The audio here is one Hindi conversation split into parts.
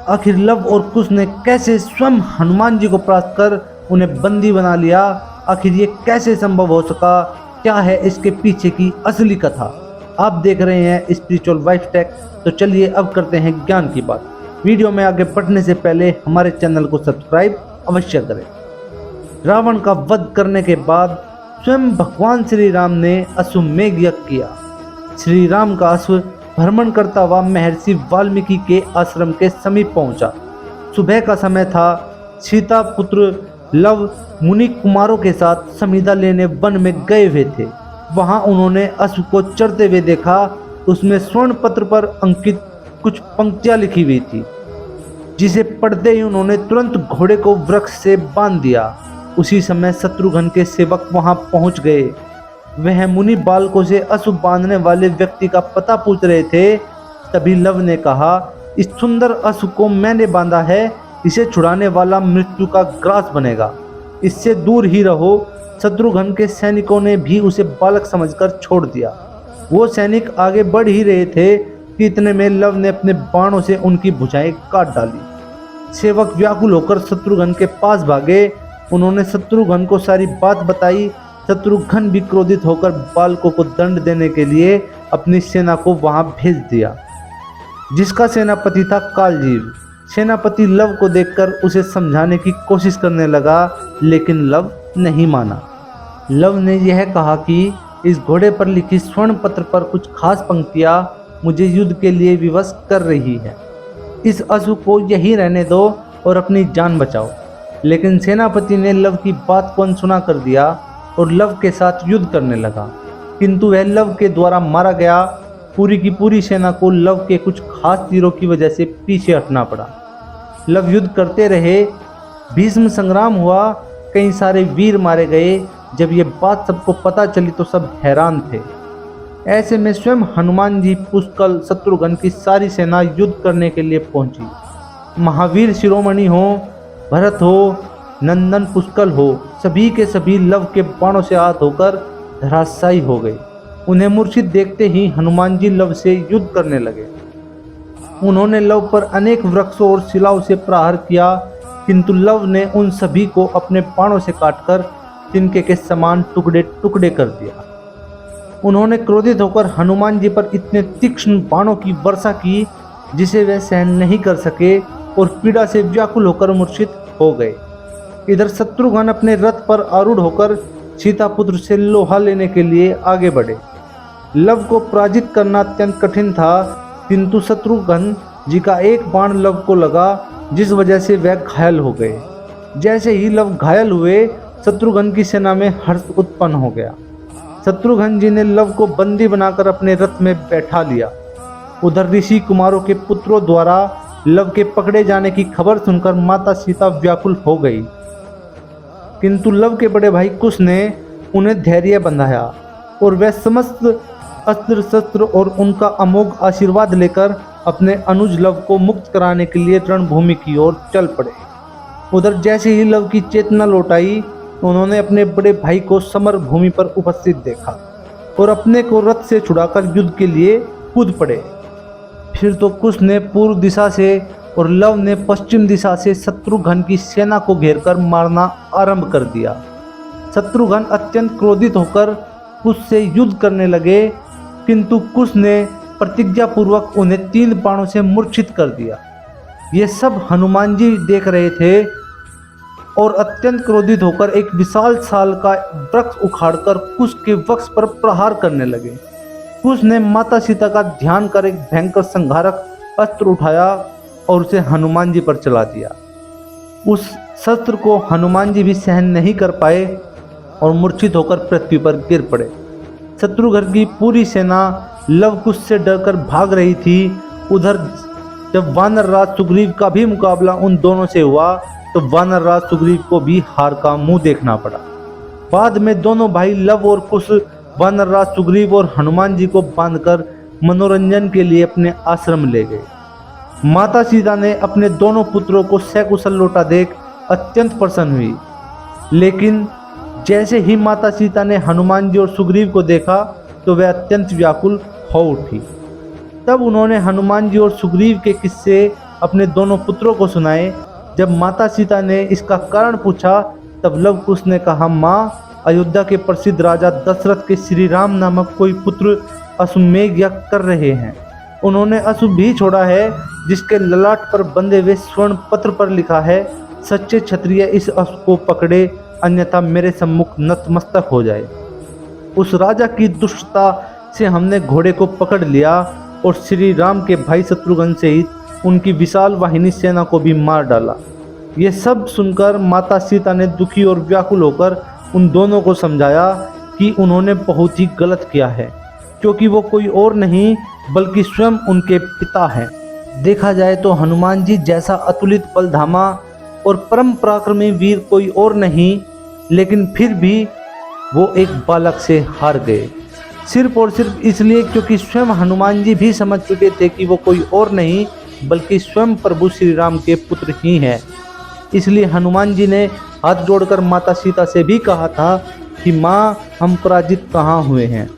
आखिर लव और कुश ने कैसे स्वयं हनुमान जी को परास्त कर उन्हें बंदी बना लिया? आखिर ये कैसे संभव हो सका? क्या है इसके पीछे की असली कथा? आप देख रहे हैं स्पिरिचुअल वाइफ टेक। तो चलिए अब करते हैं ज्ञान की बात। वीडियो में आगे बढ़ने से पहले हमारे चैनल को सब्सक्राइब अवश्य करें। रावण का वध करने के बाद स्वयं भगवान श्री राम ने अश्वमेध यज्ञ किया। श्री राम का अश्व भ्रमण करता हुआ महर्षि वाल्मीकि के आश्रम के समीप पहुंचा। सुबह का समय था। सीता पुत्र लव मुनि कुमारों के साथ समिधा लेने वन में गए हुए थे। वहां उन्होंने अश्व को चरते हुए देखा। उसमें स्वर्ण पत्र पर अंकित कुछ पंक्तियां लिखी हुई थी, जिसे पढ़ते ही उन्होंने तुरंत घोड़े को वृक्ष से बांध दिया। उसी समय शत्रुघ्न के सेवक वहां पहुंच गए। वह मुनि बालकों से अश्व बांधने वाले व्यक्ति का पता पूछ रहे थे। तभी लव ने कहा, इस सुंदर अश्व को मैंने बांधा है, इसे छुड़ाने वाला मृत्यु का ग्रास बनेगा, इससे दूर ही रहो। शत्रुघ्न के सैनिकों ने भी उसे बालक समझकर छोड़ दिया। वो सैनिक आगे बढ़ ही रहे थे कि इतने में लव ने अपने बाणों से उनकी भुजाएं काट डाली। सेवक व्याकुल होकर शत्रुघ्न के पास भागे। उन्होंने शत्रुघ्न को सारी बात बताई। शत्रुघ्न भी क्रोधित होकर बालकों को दंड देने के लिए अपनी सेना को वहां भेज दिया, जिसका सेनापति था कालजीव। सेनापति लव को देखकर उसे समझाने की कोशिश करने लगा, लेकिन लव नहीं माना। लव ने यह कहा कि इस घोड़े पर लिखी स्वर्ण पत्र पर कुछ खास पंक्तियां मुझे युद्ध के लिए विवश कर रही है। इस अश्व को यहीं रहने दो और अपनी जान बचाओ। लेकिन सेनापति ने लव की बात को अनसुना कर दिया और लव के साथ युद्ध करने लगा, किंतु वह लव के द्वारा मारा गया। पूरी की पूरी सेना को लव के कुछ खास तीरों की वजह से पीछे हटना पड़ा। लव युद्ध करते रहे। भीष्म संग्राम हुआ। कई सारे वीर मारे गए। जब ये बात सबको पता चली तो सब हैरान थे। ऐसे में स्वयं हनुमान जी, पुष्कल, शत्रुघ्न की सारी सेना युद्ध करने के लिए पहुंची। महावीर शिरोमणि हो, भरत हो, नंदन पुष्कल हो, सभी के सभी लव के बाणों से आहत होकर धराशायी हो गए। उन्हें मूर्छित देखते ही हनुमान जी लव से युद्ध करने लगे। उन्होंने लव पर अनेक वृक्षों और शिलाओं से प्रहार किया, किंतु लव ने उन सभी को अपने बाणों से काटकर तिनके के समान टुकड़े टुकड़े कर दिया। उन्होंने क्रोधित होकर हनुमान जी पर इतने तीक्ष्ण बाणों की वर्षा की, जिसे वे सहन नहीं कर सके और पीड़ा से व्याकुल होकर मूर्छित हो गए। इधर शत्रुघ्न अपने रथ पर आरूढ़ होकर सीता पुत्र से लोहा लेने के लिए आगे बढ़े। लव को पराजित करना अत्यंत कठिन था, किंतु शत्रुघ्न जी का एक बाण लव को लगा, जिस वजह से वह घायल हो गए। जैसे ही लव घायल हुए, शत्रुघ्न की सेना में हर्ष उत्पन्न हो गया। शत्रुघ्न जी ने लव को बंदी बनाकर अपने रथ में बैठा लिया। उधर ऋषि कुमारों के पुत्रों द्वारा लव के पकड़े जाने की खबर सुनकर माता सीता व्याकुल हो गई, किंतु लव के बड़े भाई कुश ने उन्हें धैर्य बंधाया और वह समस्त अस्त्र शस्त्र और उनका अमोघ आशीर्वाद लेकर अपने अनुज लव को मुक्त कराने के लिए रणभूमि की ओर चल पड़े। उधर जैसे ही लव की चेतना लौट आई, उन्होंने अपने बड़े भाई को समर भूमि पर उपस्थित देखा और अपने को रथ से छुड़ाकर युद्ध के लिए कूद पड़े। फिर तो कुश ने पूर्व दिशा से और लव ने पश्चिम दिशा से शत्रुघ्न की सेना को घेरकर मारना आरंभ कर दिया। शत्रुघ्न अत्यंत क्रोधित होकर कुश से युद्ध करने लगे, किंतु कुश ने प्रतिज्ञा पूर्वक उन्हें 3 बाणों से मूर्छित कर दिया। ये सब हनुमान जी देख रहे थे और अत्यंत क्रोधित होकर एक विशाल साल का वृक्ष उखाड़कर कुश के वक्ष पर प्रहार करने लगे। कुश ने माता सीता का ध्यान कर एक भयंकर संहारक अस्त्र उठाया और उसे हनुमान जी पर चला दिया। उस शस्त्र को हनुमान जी भी सहन नहीं कर पाए और मूर्छित होकर पृथ्वी पर गिर पड़े। शत्रुघ्न की पूरी सेना लव कुश से डरकर भाग रही थी। उधर जब वानर राज सुग्रीव का भी मुकाबला उन दोनों से हुआ तो वानर राज सुग्रीव को भी हार का मुंह देखना पड़ा। बाद में दोनों भाई लव और कुश वानर राज सुग्रीव और हनुमान जी को बांधकर मनोरंजन के लिए अपने आश्रम ले गए। माता सीता ने अपने दोनों पुत्रों को सकुशल लौटा देख अत्यंत प्रसन्न हुई, लेकिन जैसे ही माता सीता ने हनुमान जी और सुग्रीव को देखा तो वह अत्यंत व्याकुल हो उठी। तब उन्होंने हनुमान जी और सुग्रीव के किस्से अपने दोनों पुत्रों को सुनाए। जब माता सीता ने इसका कारण पूछा तब लव कुश ने कहा, माँ, अयोध्या के प्रसिद्ध राजा दशरथ के श्री राम नामक कोई पुत्र अश्वमेध यज्ञ कर रहे हैं। उन्होंने अश्व भी छोड़ा है जिसके ललाट पर बंधे हुए स्वर्ण पत्र पर लिखा है, सच्चे क्षत्रिय इस अश्व को पकड़े, अन्यथा मेरे सम्मुख नतमस्तक हो जाए। उस राजा की दुष्टता से हमने घोड़े को पकड़ लिया और श्री राम के भाई शत्रुघ्न सहित उनकी विशाल वाहिनी सेना को भी मार डाला। ये सब सुनकर माता सीता ने दुखी और व्याकुल होकर उन दोनों को समझाया कि उन्होंने बहुत ही गलत किया है, क्योंकि वो कोई और नहीं बल्कि स्वयं उनके पिता हैं। देखा जाए तो हनुमान जी जैसा अतुलित बलधामा और परम पराक्रमी वीर कोई और नहीं, लेकिन फिर भी वो एक बालक से हार गए, सिर्फ और सिर्फ इसलिए क्योंकि स्वयं हनुमान जी भी समझ चुके थे कि वो कोई और नहीं बल्कि स्वयं प्रभु श्री राम के पुत्र ही हैं। इसलिए हनुमान जी ने हाथ जोड़कर माता सीता से भी कहा था कि माँ, हम पराजित कहाँ हुए हैं,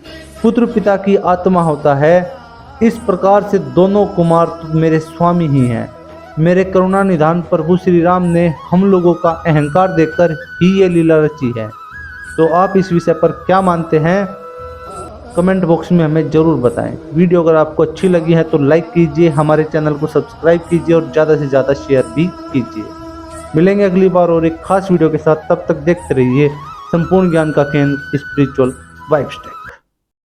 पुत्र पिता की आत्मा होता है। इस प्रकार से दोनों कुमार तो मेरे स्वामी ही हैं। मेरे करुणा निधान प्रभु श्री राम ने हम लोगों का अहंकार देखकर ही ये लीला रची है। तो आप इस विषय पर क्या मानते हैं, कमेंट बॉक्स में हमें ज़रूर बताएं। वीडियो अगर आपको अच्छी लगी है तो लाइक कीजिए, हमारे चैनल को सब्सक्राइब कीजिए और ज़्यादा से ज़्यादा शेयर भी कीजिए। मिलेंगे अगली बार और एक खास वीडियो के साथ, तब तक देखते रहिए संपूर्ण ज्ञान का केंद्र स्पिरिचुअल वाइब्स।